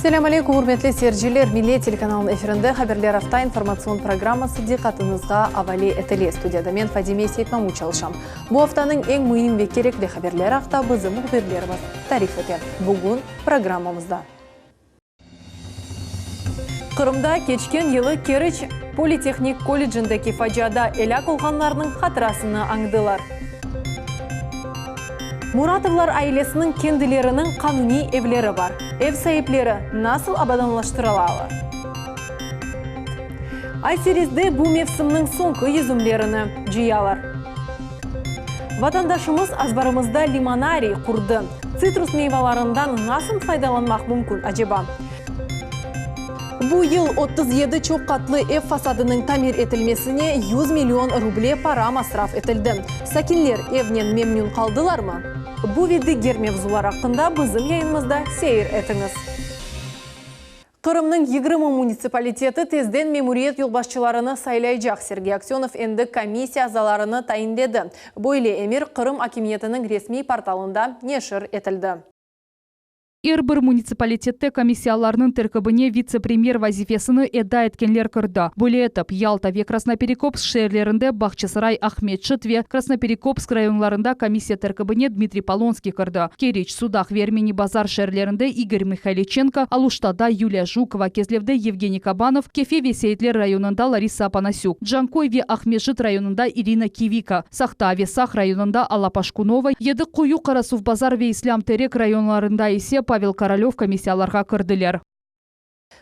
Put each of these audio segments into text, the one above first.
Selam aleykum, hürmetli seyirciler. Milli Telekanalının efirinde haberler hafta informasyon programması diqqatınızga havale etili. Studiyada men Fadime Seyitmamu çalışam. Bu haftanın en mühim ve gerekli haberler hafta bizim muhbirlerimiz tarif eder. Bugün programmamızda. Kırım'da geçken yılı Keriç Politexnik Kolejindeki faciada elak olganlarının hatırasını andılar. Muratovlar ailesinin kendilerinin kanuni evleri var. Ev sahipleri nasıl abadanlaştırılalar? Ayseriz'de bu mevsiminin sonki yüzümlerini jiyalar. Vatandaşımız azbarımızda limonari kurdu. Sitrus meyvelerinden nasıl faydalanmak mümkün acaba? Bu yıl 37 çok katlı ev fasadının tamir edilmesine 100 milyon ruble para masraf edildi. Sakinler evden memnun kaldılar mı? Bu ve diğer mevzular hakkında bizim yayınımızda seyir etiniz. Kırım'ın 20 municipaliteti tezden memuriyet yolbaşçılarını saylayacak. Sergey Aksyonov endi komissiya azalarını tayinledi. Böyle emir Kırım hakimiyetinin resmi portalında neşir etildi. Эр-бір муниципалитетті комиссияларының тіркібіне вице-премьер вазифесіні эдда еткенлер кірді. Бөле етіп, Ялта ве Красноперекопск шерлерінде Бахчисарай, Ахметшіт ве Красноперекопск районларында комиссия тіркібіне Дмитрий Полонский кірді. Керич, Судах, Вермени, Базар шерлерінде Игорь Михайличенко, Алуштада Юлия Жукова, Кезлевде Евгений Кабанов, Кефе ве Сейтлер районында Лариса Апанасюк, Джанкой ве Ахметшіт районында Ирина Кивика, Сахта ве Сах районында Алла Пашкунова, Еді Қою Қарасув Базар ве Ислам Терек районларында есе Павел Королев комиссияларға кірділер.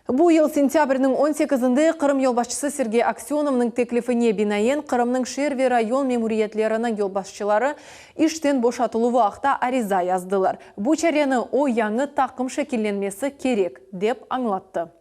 Bu yıl sentyabrının 18'inde Kırım yolbaşçısı Sergey Aksionov'ның teklifine binaen Kırım'ның şehir ve rayon memuriyetlerinin yolbaşçıları işten boşatılığı vaqta ariza yazdılar. Bu çareni o yanı takım şekillenmesi gerek dep anlattı.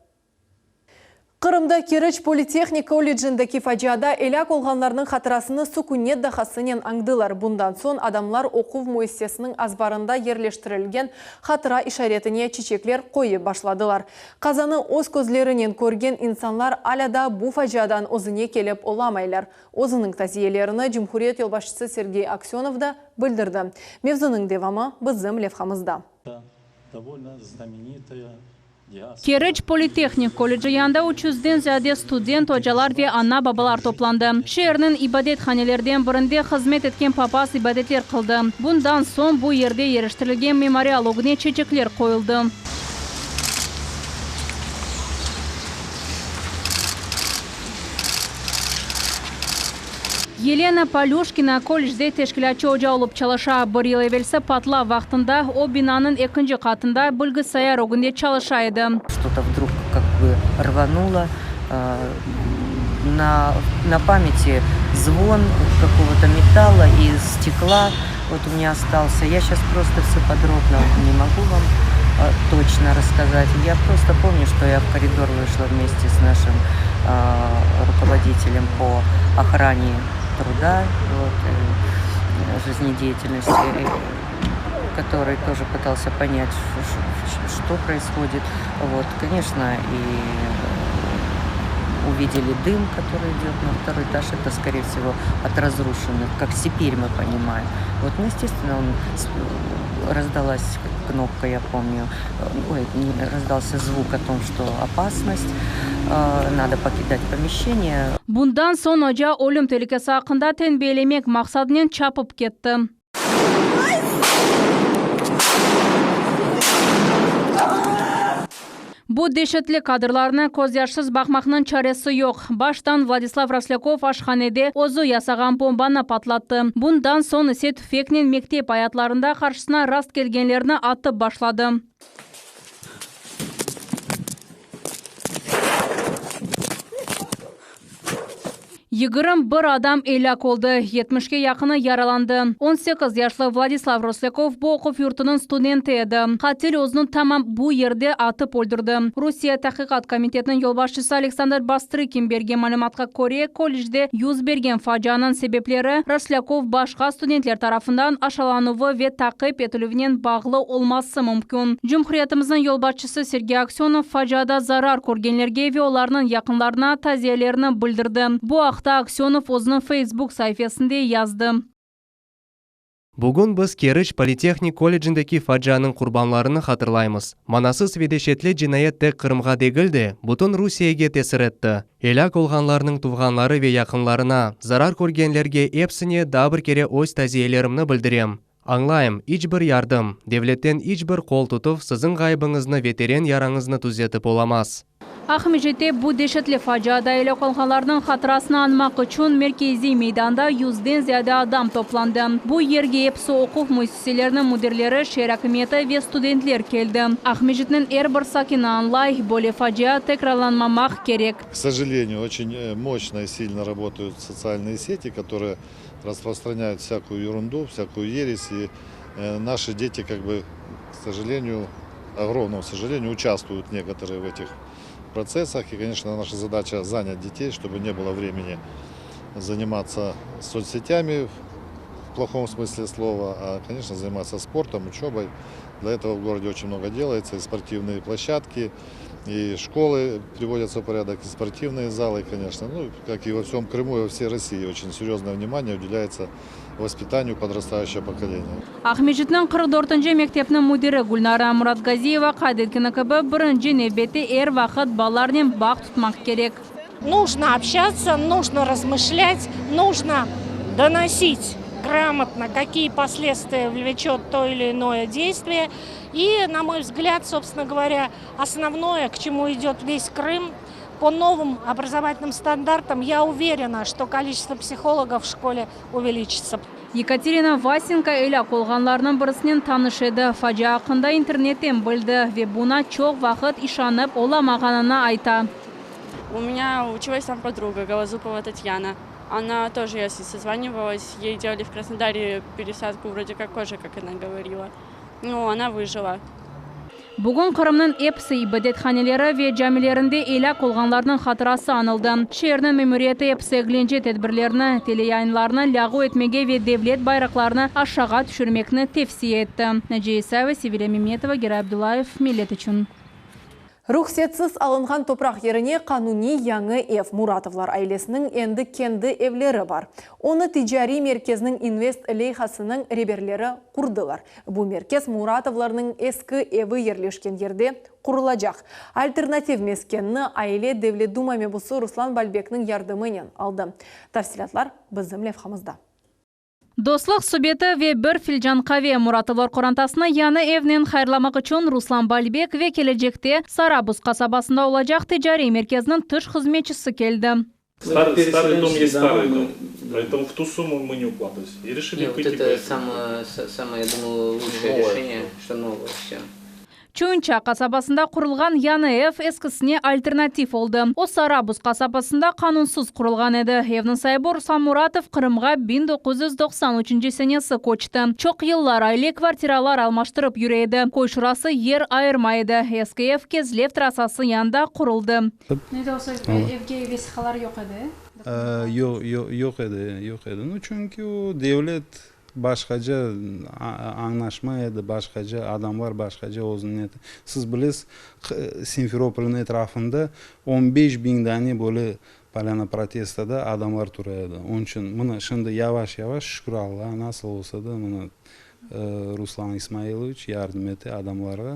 Kırım'da Keriç Politexnik Kolejindeki faciada elak olganlarının hatırasını sükunet dahasının andılar. Bundan son adamlar okuv müessesinin azbarında yerleştirilgen hatıra işaretine çiçekler koyu başladılar. Kazanı öz gözlerinin körgen insanlar alada bu faciadan özüne kelip olamaylar. Özünün taziyelerini Cumhuriyet Yolbaşçısı Sergey Aksyonov da bildirdi. Mevzunun devamı bizim levhamızda. Keriç Politexnik Koleji yanında 300'den ziyade student, hocalar ve anne babalar toplandı. Şehirnin ibadethanelerden birinde hizmet etken papaz ibadetler kıldı. Bundan son bu yerde yerleştirilgen memorial ogune çiçekler koyuldu. Елена Полюшкина колледжде teşkilatçı hoca olup çalışa. Bir yıl evvelsi patla vaktinde o binanın ikinci katında bilgisayar ogunda çalışaydı. Что-то вдруг как бы рвануло, на памяти звон какого-то металла и стекла вот у меня остался. Я сейчас просто все подробно не могу вам точно рассказать. Я просто помню, что я в коридор вышла вместе с нашим руководителем по охране труда, вот, жизнедеятельности, который тоже пытался понять, что происходит. Вот, конечно, и увидели дым, который идет на второй этаж. Это, скорее всего, от разрушенных, как теперь мы понимаем. Вот, ну, естественно, раздалась кнопка, я помню, раздался звук о том, что опасность, надо покидать помещение. Bundan son hoca ölüm tehlikesi hakkında tembihlemek maksadıyla çapıp gitti. Bu dehşetli kadrlarına kozyashsiz bakmakның çaresi yok. Baştan Vladislav Roslakov aşhanede ozu yasagan bombani patlattı. Bundan son ise tüfeknin mektep hayatlarında karşısına rast gelgenlerini atıp başladı. Yıgırım bir adam elak oldu. 70'ke yakını yaralandı. 18 yaşlı Vladislav Roslakov bu okuf yurtunun studenti edi. Katil özünü tamam bu yerde atıp öldürdü. Rusya Tahqiqat Komitetinin yolbaşçısı Alexander Bastrykin bergen malumatga ko'ra, kolejde yüz bergen facianın sebepleri Roslakov başka studentler tarafından aşağılanıvı ve takip etilüvünen bağlı olması mümkün. Cumhuriyetimizin yolbaşçısı Sergey Aksyonov faciada zarar görgenlerge ve onların yakınlarına taziyelerini bildirdi. Bu haqda Aksyonov o'zining Facebook sayfasida yazdı. Бүгін біз Керіч политехник колледжіндегі фаджаның құрбанларыны хатырлаймыз. Манасы сведешетлі жинаят тек Қырымға дегілді, бұтын Русияге тесір етті. Елак олғанларының туғанлары ве яқынларына, зарар көргенлерге епсіне дабыр кере өз тәзиелерімні білдірем. Аңлайым, ичбір ярдым, девлеттен ичбір қол тұтып, сізің ғайбыңызны ветерен яраңызны түзетіп оламаз. Ахмежете bu dehşetli faciada ile kalkanlarının hatırasını anmak için merkezi meydanda 100'den ziyade adam toplandı. Bu yerge hepsi okul müesseselerinin müdürleri, şehir hükümeti ve studentler geldi. Ahmejet'nin her bir sakini anlay, böyle facia tekrarlanmamak gerek. К сожалению, очень мощно и сильно работают социальные сети, которые распространяют всякую ерунду, всякую ересь. И наши дети, к сожалению, огромному сожалению, участвуют некоторые в этих процессах. И, конечно, наша задача занять детей, чтобы не было времени заниматься соцсетями в плохом смысле слова, а, конечно, заниматься спортом, учебой. Для этого в городе очень много делается, и спортивные площадки, и школы приводятся в порядок, и спортивные залы, конечно. Ну, как и во всем Крыму и во всей России, очень серьезное внимание уделяется воспитанию подрастающего поколения. Ahmejet'nin 44. mektepnin müdiri Gulnara Muratgaziyeva qayd etgani kabi birinchi navbatda vaqt bolalarning baq tutmak gerek. Нужно общаться, нужно размышлять, нужно доносить грамотно, какие последствия влечет то или иное действие. И, на мой взгляд, собственно говоря, основное, к чему идет весь Крым, по новым образовательным стандартам, я уверена, что количество психологов в школе увеличится. Екатерина Васенко элак olğanlarının birisinin tanış edi. Facia hakkında internetten bildi ve buna çok vakit işanıp olamağanını ayta. У меня училась там подруга, Голозупова Татьяна. Она тоже, я созванивалась, ей делали в Краснодаре пересадку вроде как кожи, как она говорила. Ну, она выжила. Bugün Kırım'ın hepsi ibadethaneleri ve camilerinde elak olğanlarının hatırası anıldı. Şehrin memuriyeti hepsi eğlence tedbirlerini, teleyayınlarını lağu etmege ve devlet bayraklarını aşağı düşürmekini tavsiye etti. Naciye Isayeva, Sevilla Mehmetova, Geray Abdullayev, Millet için. Ruhсатсыз алынған топрақ еріне қануни яңы эв Muratовлар айлесінің енді кенді евлері бар. Оны тижари меркезінің инвест лейхасының реберлері құрдылар. Бұл меркез Muratовларының ескі еві ерлешкен ерде құрылажақ. Альтернатив мескенні айле Devlet Duma мебусы Руслан Балбекнің ярдымынен алды. Тafsilatlar біздің левхамызда. Dostluq subeti ve bir filcan kahve Muratовлар Korantasına yanı evinin hayırlamak için Ruslan Balbek ve gelecekte Sarabuz kasabasında olacak ticari merkezinin tış hizmetçisi geldi. Старый дом есть старый дом, поэтому в ту сумму мы не укладывались. И решили пойти по этому. Самое, я думаю, лучшее решение, что новое все. Чуынча kasabasında kurulgan yanı ev eskisine alternatif oldu. O Sarabuz kasabasında kanunsuz kurulgan edi. Evnin sahibi Ruslan Muratov Kırım'a 1993 senesi koçtu. Çok yıllar aile kvartiralar almaştırıp yürüyedi. Koşurası yer ayırmaydı. Eski ev Kezlev trasası yanında kuruldu. Ne de olsa evge vesikalar yok edi? Yok edi. Çünkü o devlet başkaca anlaşma edi, başkaca adamlar, başkaca o'zini edi. Siz bilesiz, Simferopol'un etrafında 15 bin tane böyle palana protestada adamlar turaydı. Onun için bunu şimdi yavaş şükür Allah'a nasıl olsa da bunu Ruslan İsmailovich yardım etti adamlara.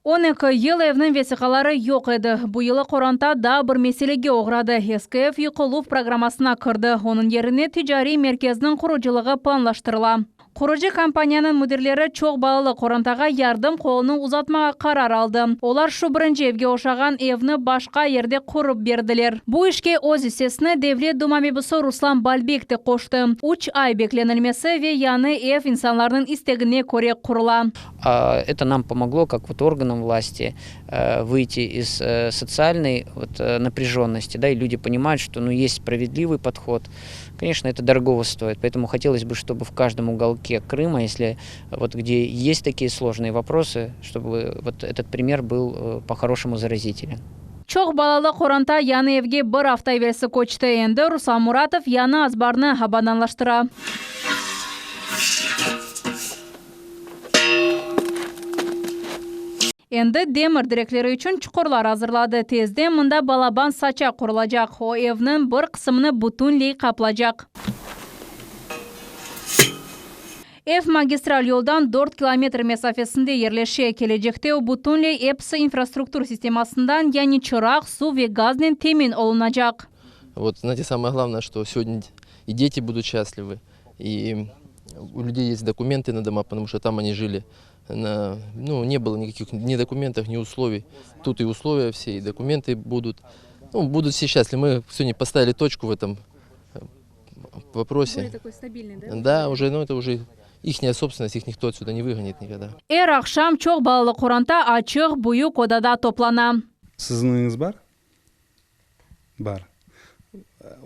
12 yıl evinin vesikaları yok edi. Bu yılı Koranta da bir meselege uğradı. Eski ev yıkıluf programasına kırdı. Onun yerine ticari merkezinin kuruculuğu planlaştırıla. Kurucu kampanyanın müdürleri çok bağlı Korantaga yardım kolunu uzatmağa karar aldı. Olar şu birinci evge oşağan evini başka yerde kurup berdiler. Bu işke öz hissesini Devlet Duma mebusu Ruslan Balbek de koştu. 3 ay beklenilmesi ve yanı ev insanların isteğine göre kurula. Это нам помогло, как вот органам власти, выйти из социальной напряженности, да, и люди понимают, что есть справедливый подход. Конечно, это дорого стоит, поэтому хотелось бы, чтобы в каждом уголке Крыма, если где есть такие сложные вопросы, чтобы этот пример был по-хорошему заразителен. Çok balalı Koranta yanı evge bir hafta evvelsi koçtu. Endi Ruslan Muratov yanı azbarını habadanlaştıra. Endi demir direkleri için çukurlar hazırladı. Tezde mında balaban saça kurulacak. O evinin bir kısmını butunley kaplacak. F magistral yoldan 4 kilometr mesafesinde yerleşe gelecekte o butunley EPS infrastruktur системасından yani çırak, su ve gazla temin olunacak. Вот, знаете, самое главное, что сегодня и дети будут счастливы, и у людей есть документы на дома, потому что там они жили. Не было никаких ни документов, ни условий. Тут и условия все, и документы будут. Будут все счастливы. Мы сегодня поставили точку в этом вопросе. Более такой стабильный, да? Да, уже, это уже ихняя собственность, их никто отсюда не выгонит никогда. Akşam çok балалы Kur'an'ta açık büyük odada toplana. Sizninginiz бар? Бар.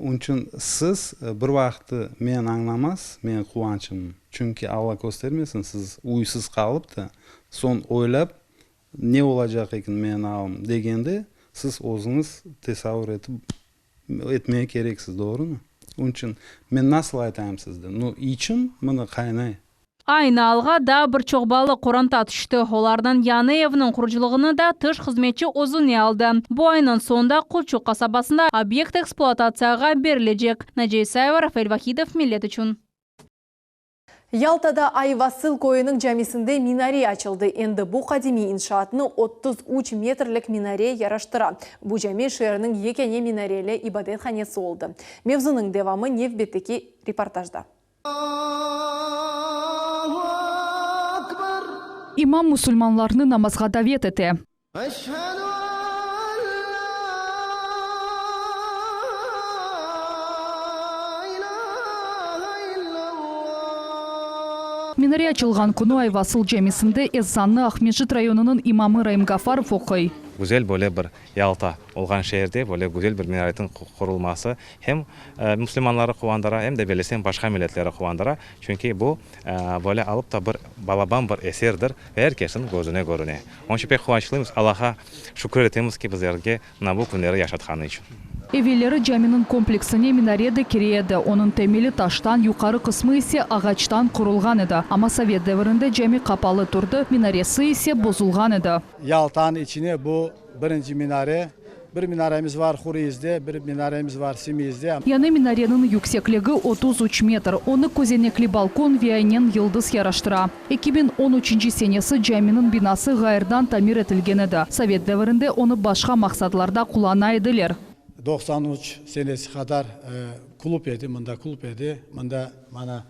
Onun için siz bir vaqtı men anglamas, men quvonchim. Chunki Allah göstermesin, siz uysuz qalib da son o'ylab ne olacak ekan men alım degende siz o'zingiz tasavvur etmeye kereksiz, doğrumi? Onun için men nasıl aytayım sizde? İçim meni qaynay. Aynı alğa da bir çok balı Kur'an'ta atıştı. Olardan yanı evinin kuruculuğunu da tış hizmetçi Ozun aldı. Bu ayının sonunda Kulçuk kasabasında obyekt eksploatatsiyaga verilecek. Naciye Isayeva, Rafael Vahidov, Millet için. Ялтада Айвасыл койының жамисінде минаре açıldı. Endi bu kadimi inşaatını 33 metrlik minare yaraştıra. Bu jami şehirinin yekene minareli ibadethanesi oldu. Mevzunun devamı Nevbet'teki reportajda. İmam musulmanlarını namazga davet etti. Минаре açılған күні Айвасыл жамисінде Эззанны Ахмеджит районының имамы Раим Гафаров оқый. Güzel böyle bir Yalta olgan şehirde böyle güzel bir minaretin kurulması hem Müslümanları kuvandara hem de belirsen başka milletleri kuvandara. Çünkü bu böyle alıp da bir balaban bir eserdir ve herkesin gözüne görüne. Onun için pek kuvvançlıyız. Allah'a şükür etimiz ki bizlerge bu günleri yaşatkanı için. Evvelleri caminin kompleksine minare de kireydi. Onun temeli taştan, yukarı kısmı ise ağaçtan kurulgan idi. Ama Sovet devrinde cami kapalı turdu, minaresi ise bozulgan idi. Yalta'nın içine bu birinci minare. Bir minaremiz var Huriyiz'de, bir minaremiz var Simiyiz'de. Yani minarenin yüksekliği 33 metr. Onu kozenekli balkon ve aynen yıldız yaraştıra. 2013 senesi caminin binası gayırdan tamir etilgen idi. Sovet devrinde onu başka maksatlarda kullanaydılar. 93 senesi kadar kulüp edi, mında kulüp edi, mında mana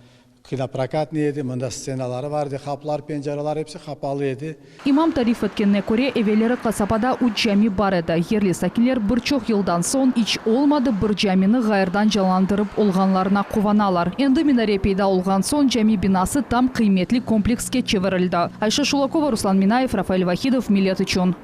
kıyla prakat neydi, mında scenaları vardı, kaplar, pencereler hepsi kapalı edi. İmam tarif etkenine göre evvelleri kasabada 3 cami var idi. Yerli sakinler bir çok yıldan son hiç olmadı bir camini gayırdan canlandırıp olganlarına kuvanalar. Endi minare peyda olgan son cami binası tam kıymetli komplekske çevirildi. Ayşe Şulakova, Ruslan Minayev, Rafael Vahidov, Millet için.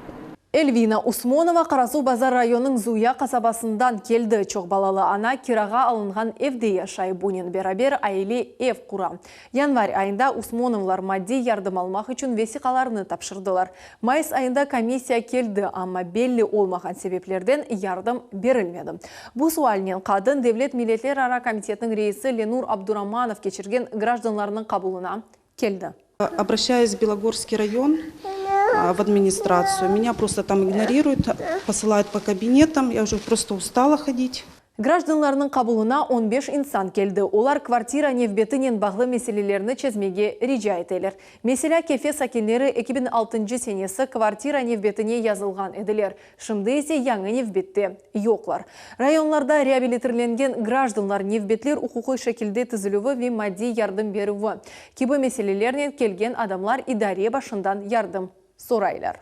Elvina Usmonova Қарасу Базар районының Зуя kasabasından келді. Çok balalı ana kiraға alınған evde yaşay. Bunun beraber aile ev kura. Yanvar ayında Usmonovlar maddi yardım almak için vesikalarını tapşırdılar. Mayıs ayında komissiya keldi ama belli olmayan sebeplerden yardım verilmedi. Bu sualinen kadın Devlet Milletler Ara Komitetinin reisi Ленур Абдураманов geçirgen гражданларының kabuluna keldi. Обращаясь в Белогорский район, в администрацию, меня просто там игнорируют, посылают по кабинетам, я уже просто устала ходить. Гражданларның kabuluna 15 insan keldi. Olar kvartira nevbetinen bağlı meselelerini çözmege rica eteler. Mesela kefe sakinleri 2006 senesi kvartira nevbetine yazılgan ediler. Şimdi ise yanı nevbette yoklar. Rayonlarda reabilitirlengen gражданлар nevbetler hukuki şekilde tüzülüvü ve maddi yardım berüvü. Kibi meselelerine kelgen adamlar idare başından yardım soraylar.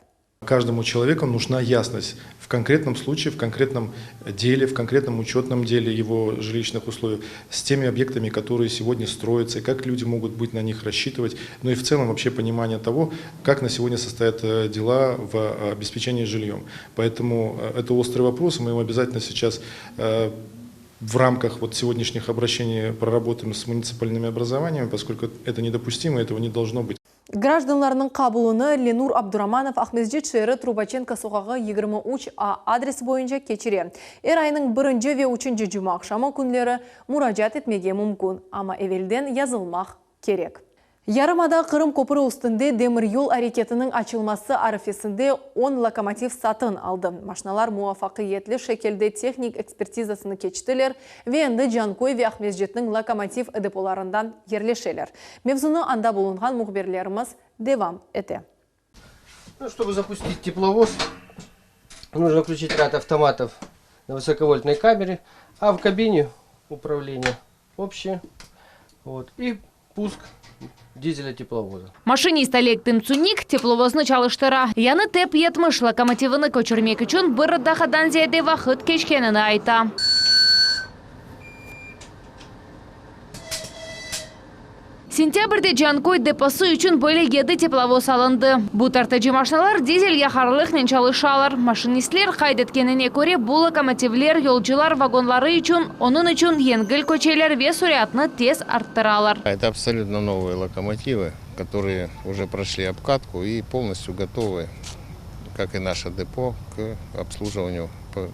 Каждому человеку нужна ясность в конкретном случае, в конкретном деле, в конкретном учетном деле его жилищных условий, с теми объектами, которые сегодня строятся, как люди могут быть на них рассчитывать, ну и в целом вообще понимание того, как на сегодня состоят дела в обеспечении жильем. Поэтому это острый вопрос, мы его обязательно сейчас в рамках сегодняшних обращений проработаем с муниципальными образованиями, поскольку это недопустимо, этого не должно быть. Гражданларның kabulunu Ленур Абдураманов Ахмеджит шері Трубаченко соғағы 23 адрес бойынша кечіре. Айының 1 ve 3 жұма ақшамы күнлері мұражат етмеге мүмкін, ama evvelden yazılmaq керек. Ярымада Кырым көпірі үстінде демір yol әрекетінің açılması арифесінде 10 локомотив сатын алды. Машиналар муафақиетлі шекелде техник экспертизасыны кечтілер ве енді Жанкой ве Ахмезжетнің локомотив деполарындан ерлешелер. Мевзуны анда болынған мұхберлеріміз девам ете. Чтобы запустить тепловоз, нужно включить ряд автоматов на высоковольтной камере, а в кабине управления общее. И пуск дизеля тепловоза. Машинист Олег Тымцуник тепловозны чалыштыра. Яны теп етмыш локомотивыны көчірмек үшін бір дахадан зияде вақыт кешкенін айта. Сентябрьде Жанкой депосы үшін бөлі еді тепловоз алынды. Бұ тартыжы машиналар дизель яхарлықнен чалышалар. Машинистлер қайдеткеніне көре бұл локомотивлер yolcular вагонлары үшін, оның үшін енгіл көчелер ве сурятны тез арттыралар. Это абсолютно новые локомотивы, которые уже прошли обкатку и полностью готовы, как и наше депо, к обслуживанию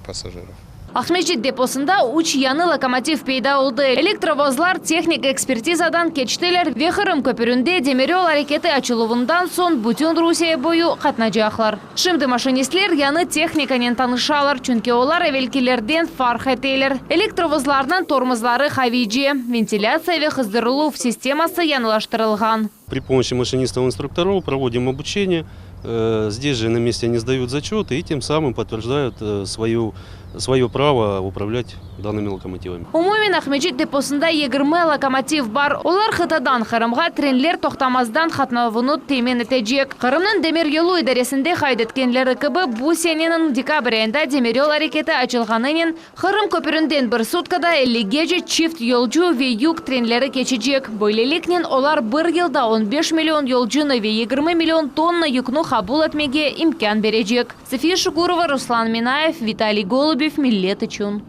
пассажиров. Ахмеджет депосында уч яны локомотив пейда oldu. Электровозлар техник экспертизадан кечтелер ве Кырым көпірінде демирел әрекеті açılуындан сон бүтін Русия бойы қатнажақлар. Шымды машинистлер яны техниканен танышалар, чүнке олар эвелкилерден фарх етейлер. Электровозлардан тормозлары хавиджи, вентиляция ве қыздырылу системасы янылаштырылған. При помощи машинистов-инструкторов проводим обучение. Здесь же на месте они сдают зачеты и тем самым подтверждают свое право управлять данными локомотивами. Умумен Ахмеджет депосында 20 локомотив бар. Олар Хытадан Кырымга тренлер тоқтамаздан қатнауыны темен етежек. Кырымның демир yolu идаресінде хайдеткенлері кібі бұ сененің декабренда демир yol әрекеті açılғанымен Кырым көпірінден бір суткада 50 чифт yolcu ve yük тренлері кечежек. Böylelikнен олар бір yılda 15 milyon yolcunu ve 20 milyon tonna yüknü kabul etmege imkan verecek. София Шукурова, Руслан Минаев, Виталий Голубев, Millet için.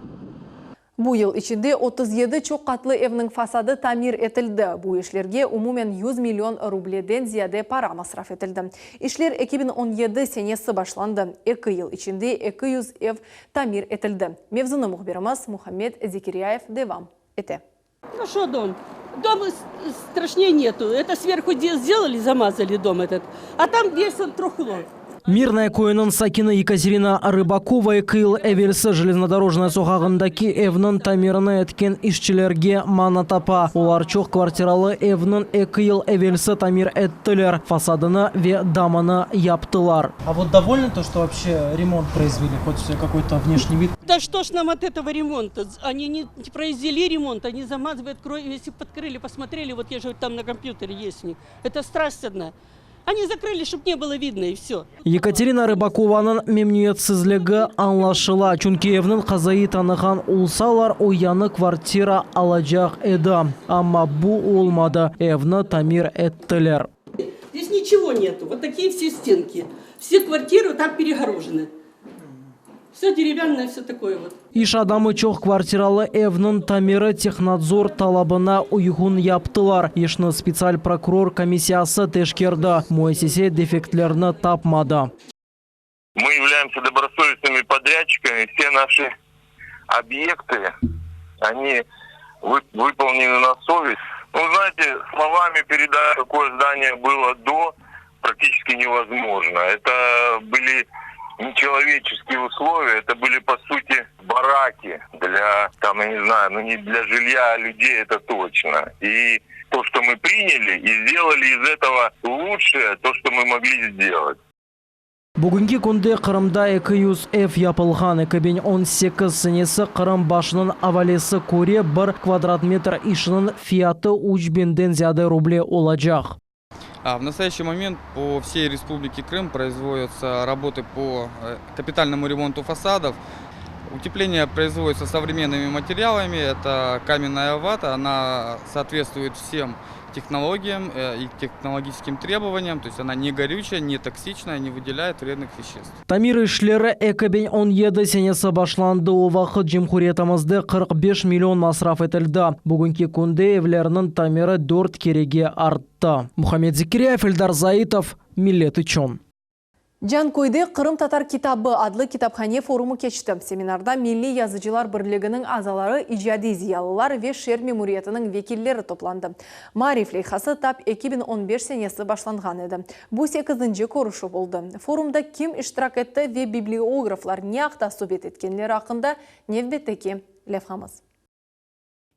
Bu yıl içinde 37 çok katlı evinin fasadı tamir etildi. Bu işlerge umumen 100 milyon rubleden ziyade para masraf edildi. İşler 2017 senesi başlandı. 2 yıl içinde 200 ev tamir etildi. Mevzunu muhbirimiz Muhammed Zekiriyaev devam etti. Ну что дом? Дом страшнее нету. Это сверху сделали, замазали дом этот. А там весь он трухло. Мирная койынын сакины Екатерина Рыбакова кыл эверсі железнодорожная соғағындаки эвнын тамирыны эткен ишчилерге мана тапа. Олар чоқ квартиралы эвнын 2 yıl эверсі тамир эттілер. Фасадыны ве даманы яптылар. А вот довольны то, что вообще ремонт произвели, хоть какой-то внешний вид? Да что ж нам от этого ремонта? Они не произвели ремонт, они замазывают кровь. Если подкрыли, посмотрели, вот я же там на компьютере есть у них. Это страсть одна. Они закрыли, чтобы не было видно, и все. Екатерина Рыбакованың мемниетсізлігі аңлашыла. Чүнкеевнің қазайы таныған улсалар ояны квартира алажақ еді. Амма бұ олмады. Эвны тамир эттілер. Здесь ничего нету. Вот такие все стенки. Все квартиры так перегорожены. Все деревянное, все такое вот. Иш адамы чоқ квартиралы эвнын тамиры технадзор талабына уйғын яптылар. Ешні специаль прокурор комиссиясы тешкерді. Муэсесе дефектлерні тапмады. Мы являемся добросовестными подрядчиками. Все наши объекты, они выполнены на совесть. Ну, знаете, словами передать, какое здание было до, практически невозможно. Это были нечеловеческие условия, это были по сути бараки для, там, я не знаю, ну не для жилья людей, это точно. И то, что мы приняли и сделали из этого лучшее, то, что мы могли сделать. Бүгінгі күнде Қырымда 200 F япылған 2018 сенесі Қырым башының авалесі көре 1 квадрат метр ишінің фияты 3000-ден зияды рубле олачақ. В настоящий момент по всей Республике Крым производятся работы по капитальному ремонту фасадов. Утепление производится современными материалами. Это каменная вата, она соответствует всем технологиям и технологическим требованиям. То есть она не горючая, не токсичная, не выделяет вредных веществ. Тамир ишлері 2017 сенесі башланды. О вақыт Жемхуриетімізді 45 миллион масраф етілді. Бүгінгі күнде евлерінің тамиры 4 кереге артты. Мухаммед Зекиряев, Эльдар Заитов, Millet için. Жанкойды Қырым татар китабы адлы китапхане форумы кечті. Семинарда Milli Yazıcılar Бірлігінің азалары, ижади зиялылар ве шер мемуриятының векиллері топланды. Мариф лейхасы тап 2015 сенесі башланған еді. Бұл 8-ші көріші болды. Форумда ким иштирак етті ве библиографлар не ақта собет еткенлер ақында невбеттеке левхамыз.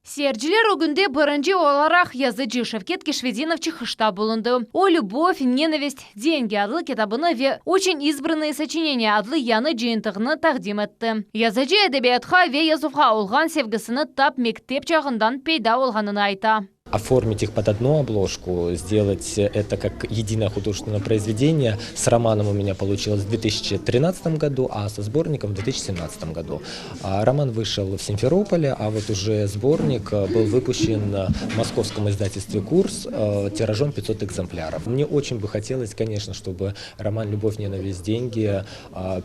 Серджілер огынде бірінші оларақ yazıcı Шевкет Кешвединов чехышта болынды. О любовь, ненависть, деньги адлы китабыны ве очень избранные сочинения адлы яны жиынтығыны тақдим етті. Yazıcı әдебиятқа ве язуға олған севгісіні тап мектеп чағындан пейда олғанын айта. Оформить их под одну обложку, сделать это как единое художественное произведение. С романом у меня получилось в 2013 году, а со сборником в 2017 году. Роман вышел в Симферополе, а вот уже сборник был выпущен в московском издательстве «Курс» тиражом 500 экземпляров. Мне очень бы хотелось, конечно, чтобы роман «Любовь, ненависть, деньги»,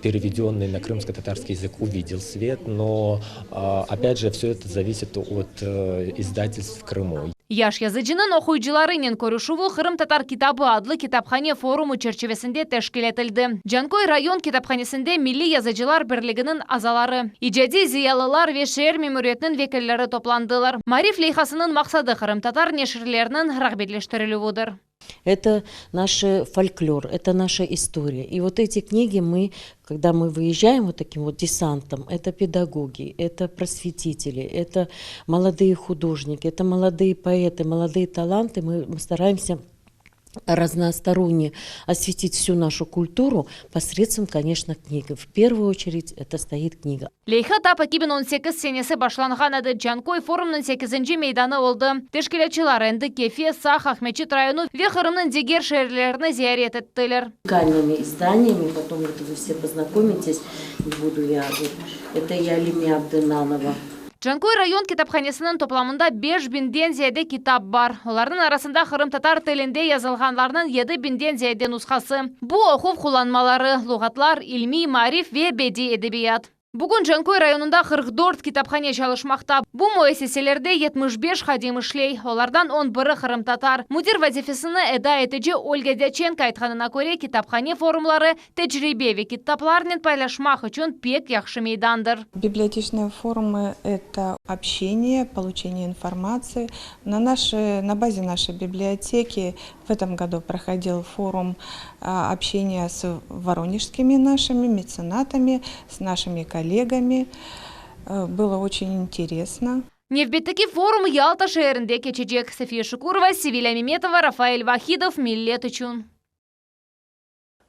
переведенный на крымско-татарский язык, увидел свет, но опять же все это зависит от издательств в Крыму. Яш yazıcının okuyucularının көрішуі Қырым татар китабы адлы китапхане форумы çerçevesinde teşkil etildi. Жанкой район китапханесінде Milli Yazıcılar Бірлігінің азалары, ижади зиялылар ве шер мемуриятының векіллері топландылар. Мариф лейхасының мақсады Қырым татар нешірлерінің рағбетлештірілуідір. Это наш фольклор, это наша история. И вот эти книги когда мы выезжаем вот таким вот десантом, это педагоги, это просветители, это молодые художники, это молодые поэты, молодые таланты. Мы стараемся разносторонне осветить всю нашу культуру посредством, конечно, книги. В первую очередь это стоит книга. Лейха тап 2018 сенесі башланған еді. Жанкой форумның 8-ші мейданы oldu. Тешкілетчілар әнді Кефе, Сах, Ахмечит району ве Қырымның дегер шерлеріні зиярет еттілер. Уникальными изданиями, потом это вы все познакомитесь, не буду я. Это я Лимия Абдынанова. Жанкой район китапханесінің топламында 5000-ден зияде китап бар. Олардың арасында Қырым татар тілінде yazılғанларының 7000-ден зияде нұсқасы. Бұл оқу қоланмалары, лұғатлар, илми, мариф ве беди эдебият. Бүгін Жанкой районында 44 китапхане çalışмақта. Бұл муэссеселерде 75 хадим ішлей. Олардан 11-і Қырым татар. Мудир вазифесіні эда етіже Ольга Дяченко айтқанына көре китапхане форумлары тәжірибе ве китаплармен пайлашмақ үшін пек яқшы мейдандыр. Библиотечные форумы – это общение, получение информации. На базе нашей библиотеки в этом году проходил форум общения с воронежскими нашими меценатами, с нашими коллегами. Было очень интересно. Невбеттеки форум Ялта шерінде кечечек. София Шукурова, Севиля Меметова, Рафаэль Вахидов, Миллет үшін.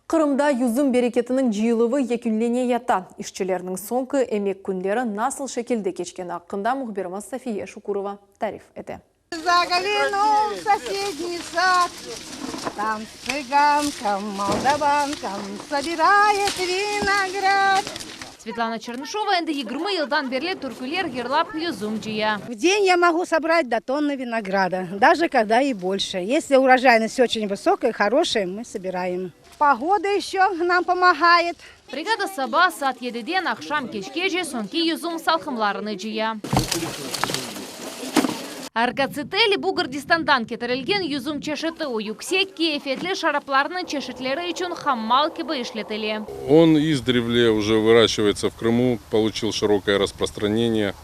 Қырымда юзым берекетінің жиылывы екінлене ята. Ишчілерінің соңқы эмек күндері насыл шекелде кечкен ақында мұхберіміз София Шукурова тариф еті. Заглянул в соседний сад, там цыганка, молдаванка собирает виноград. Светлана Чернышова энди 20 елдан берле түркілер ерлап юзум жия. В день я могу собрать до тонны винограда, даже когда и больше. Если урожайность очень высокая, хорошая, мы собираем. Погода еще нам помогает. Бригада Саба сат 7-ден ақшам кешкеже сонки юзум салқымларыны жия. Аргацители Бугардистандан кетірілген юзум чешеті уюксек кефетлі шарапларының чешетлері үшін хаммал кебі ишлетілі. Он издревле уже выращивается в Крыму, получил широкое распространение.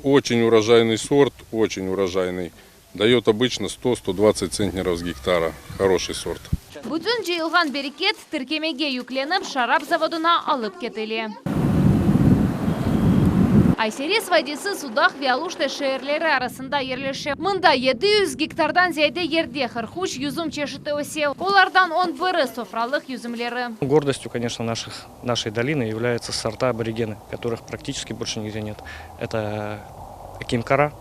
Очень урожайный сорт, очень урожайный. Дает обычно 100-120 центнеров с гектара. Хороший сорт. Бүтін жиылған берекет тіркемеге юкленіп шарап заводына алып кетілі. Айсерес вайдесі судах виалушты шерлері арасында ерлеші. Мында 700 гектардан зейде ерде хырхуш юзум чешеті өсе. Олардан 11 софралық юзумлері. Гордостью, конечно, нашей долины являются сорта аборигены, которых практически больше нигде нет. Это Акимкара,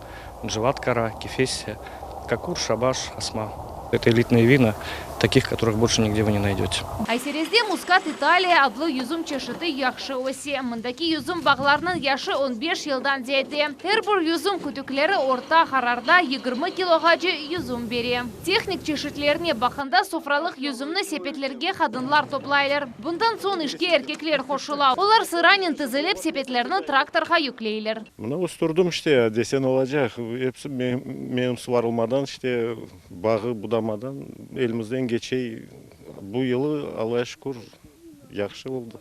Джаваткара, Кефессия, Какур, Шабаш, Асма. Это элитные вина, таких, которых больше нигде вы не найдете. Айсерезде мускат Италия адлы юзум чешеті яқшы өсе. Мындаки юзум бағларының яшы 15 елдан зейде. Әрбір юзум күтіклері орта харарда 20 килогажы юзум бере. Техник чешетлеріне бақында софралық юзумны сепетлерге қадынлар топлайлар. Бұндан сон ішке еркеклер қошыла. Олар сыранын тізіліп сепетлерні тракторға юклейлер. Мына ұстырдым іште, десен олажақ. Епсі менің суарылмадан іште, бағы будамадан елімізден geçey bu yılı Allah'a şükür Яхшы болды.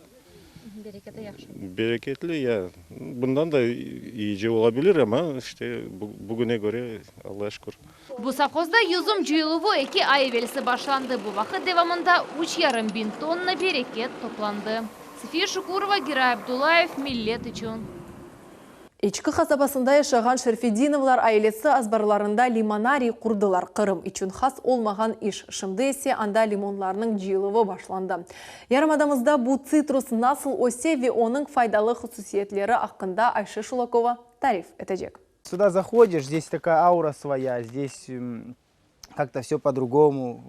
Берекетлі, я. Бұндан да и же ола білер, ама бүгіне göre Аллаға шүкір. Bu совхозда yüzüm cüyülüvü 2 ay evvelsi başlandı. Bu vakit devamında 3,5 tonna bereket toplandı. София Шукурова, Гирай Абдулаев, Миллет için. Ичкі қасабасында yaşаған Шерфединовлар айлесі азбарларында лимонарий құрдылар. Қырым үшін хас олмаған иш. Шымды есе анда лимонларының жиылығы башланды. Ярымадамызда бұл цитрус насыл осе ве оның файдалы хусусиетлері ақында Айша Шулакова тариф етежек. Сюда заходишь, здесь такая аура своя, здесь как-то все по-другому,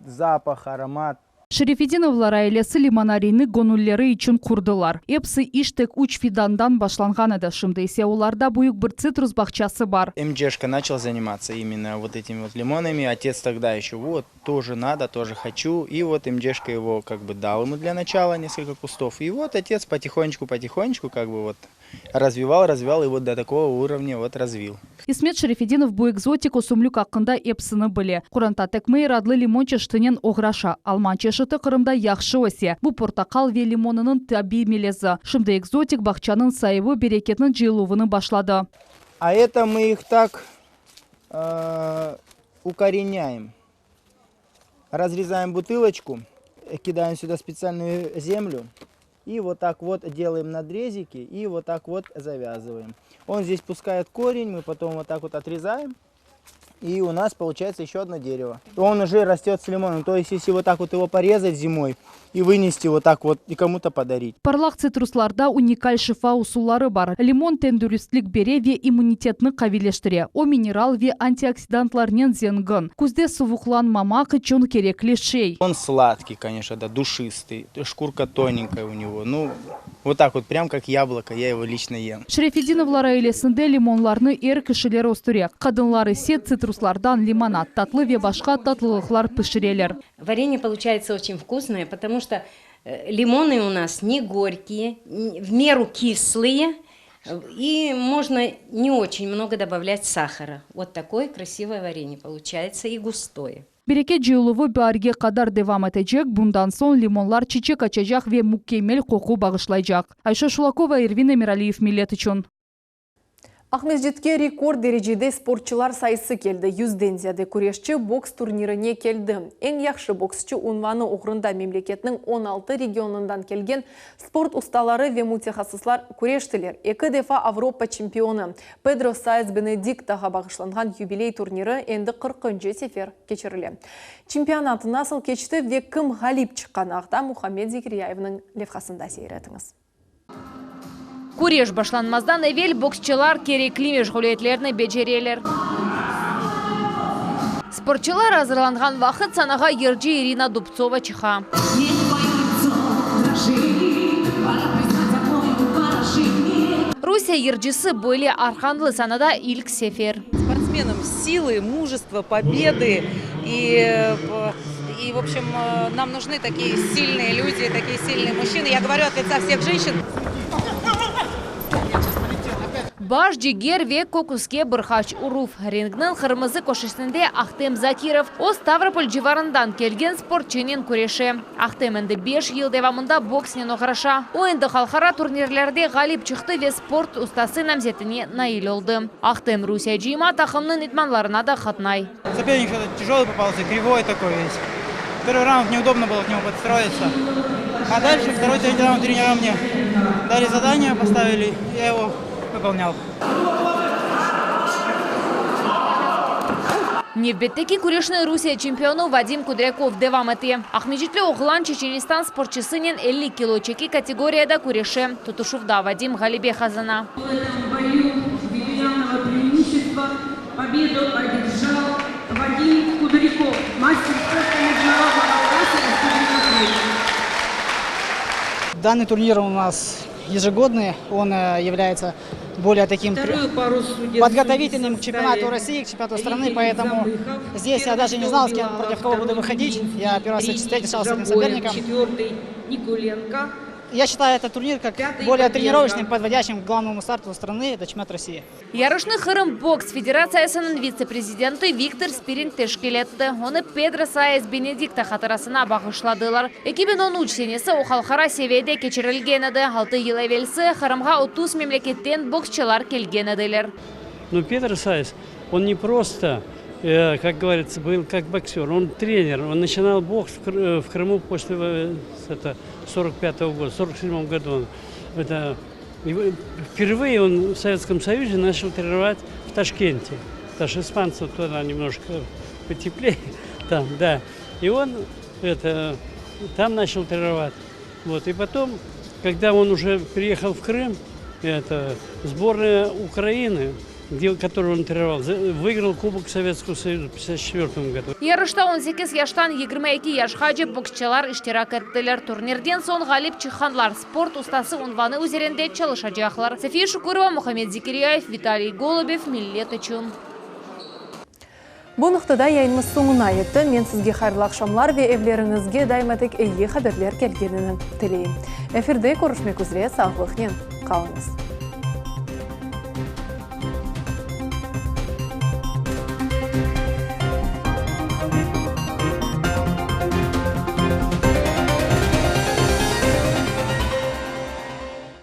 запах, аромат. Шерефединовлар айлесі лимонарийні гонуллері үшін құрдылар. Епсі иштек 3 фидандан башланған еді. Шымды есе оларда бұйық бір цитрус бақчасы бар. МДшка начал заниматься именно вот этими вот лимонами. Отец тогда еще вот тоже надо, тоже хочу. И вот МДшка его как бы дал ему для начала несколько кустов. И вот отец потихонечку как бы вот развивал и вот до такого уровня вот развил. Исмет Шерефединов bu экзотику сумлюк ақында епсіні біле. Құранта тәкмей радлы лимон чештінен оғраша. Алман чешіті Қырымда яқшы осе. Бұл портақал ве лимонының таби мелезі. Шымды экзотик бақчаның сайывы берекетінің жиылуыны башлады. А это мы их так укореняем. Разрезаем бутылочку, кидаем сюда специальную землю. И вот так вот делаем надрезики и вот так вот завязываем. Он здесь пускает корень, мы потом вот так вот отрезаем. И у нас получается еще одно дерево. Он уже растет с лимоном. То есть если вот так вот его порезать зимой и вынести вот так вот и кому-то подарить. Парлақ цитрусларда уникаль шифа усулары бар. Лимон тендүрістлік бере ве иммунитетні қавилештіре. О минерал ве антиоксидантларнен зенгін. Күзде сывуқлан мамақ үшін керекли шей. Он сладкий, конечно, да, душистый. Шкурка тоненькая у него. Ну, вот так вот, прям как яблоко, я его лично ем. Шерефединовлар айлесінде лимонларны ер кішілер остыре. Қадынлары сет цитруслардан лимонад, татлы ве башқа татлылықлар пішірелер. Варенье получается очень вкусное, потому что лимоны у нас не горькие, в меру кислые, и можно не очень много добавлять сахара. Вот такое красивое варенье получается и густое. Берекет жиылуы бәрге қадар девам етежек, бұндан сон лимонлар чечек ачажақ ве муккемел қоқу бағышлайжақ. Айша Шулакова, Ирвин Эмиралиев, Миллет үшін. Ақмешітке рекорд дәрежеде спортчылар сайысы келді. 100-ден зияде күрешчі бокс турниріне келді. Ең яқшы боксчы унваны оғырында мемлекетінің 16 регионындан келген спорт ұсталары ве мутехасыслар күрештілер. 2 дефа Авропа чемпионы Педро Сайз Бенедиктаға бағышланған юбилей турнирі енді 40-ші сефер кечірілі. Чемпионаты насыл кечті ве кім ғалип шыққан ағда Мухаммед Зикрияевның левқасында сейретіңіз. Куреш башланмаздан evvel боксчылар керекли межгулиетлерни бежерелер. Спортчылар азырланган вақыт санаға ержи Ирина Дубцова чыха. Русия ержisi были арханлы санада ilk сефер. Спортсменам силы, мужества, победы и в общем нам нужны такие сильные люди, такие сильные мужчины. Я говорю от лица всех женщин. Баш жигер ве кокуске бұрхач уруф. Рингнің қырмызы көшесінде Ахтем Закиров о Ставрополь живарындан келген спортчынен көреше. Ахтемінді 5 ел девамында бокснен оғыраша. Ойынды халқара турнирлерде ғалип чықты ве спорт ұстасы намзетіне наил олды. Ахтем Русия жима тақымның итманларына да қатнай. Соперник что-то тяжелый попался, кривой такой весь. Первый раунд неудобно было к нему подстроиться. А дальше второй, третий раунд тренера мне дали задание, поставили, я его выполнял. Невбеттеки күрешный Русия чемпиону Вадим Кудряков девам эти. Ахмеджитле оғлан Чеченистан спортчысынен 50 кило чеки категорияда күреше. Тутушувда Вадим Галибе Хазана. В этом бою юбилейного преимущества победу одержал Вадим Кудряков, мастер спорта международного класса Республики Крым. Данный турнир у нас ежегодный, он является более таким подготовительным к чемпионату России, к чемпионату страны, поэтому здесь я даже не знал, с кем, против кого буду выходить. Я первый раз встретился с этим соперником. Я считаю этот турнир как более тренировочным, подводящим к главному старту страны, это чемпионат России. Ярышны Хырым бокс федерациясының вице-президенты Виктор Спиринг тешкил етті. Оны Педро Саез Бенедикта хатырасына бағышладылар. 2013 сенесі о халқара севейде кечірілген еді. 6 ел әвелсі Хырымға 30 мемлекеттен боксчылар келген еділер. Но Педро Саез, он не просто, как говорится, был как боксер, он тренер. Он начинал бокс в Крыму после 1945 года, в 1947 году. Впервые он в Советском Союзе начал тренировать в Ташкенте. Потому что испанцев туда немножко потеплее. Там, да. И он там начал тренировать. Вот. И потом, когда он уже приехал в Крым, сборная Украины, который он тренировал, выиграл Кубок Советского Союза в 1954 году. Ярышта 18 яштан 22 яшқа жеп боксчылар иштирак еттілер. Турнирден сон ғалип чыққанлар спорт устасы унваны üzerinde çalışacaklar. София Шукурова, Мухаммед Зикирияев, Виталий Голубев, Миллет үшін. Бұл нұқтыда яйынымыз соңына етті. Мен сізге қайырлы ақшамлар ве евлеріңізге дайматек әйе қадірлер келгенін тілейм. Эфирде көрішмек үзре сағылықнен қалыңыз.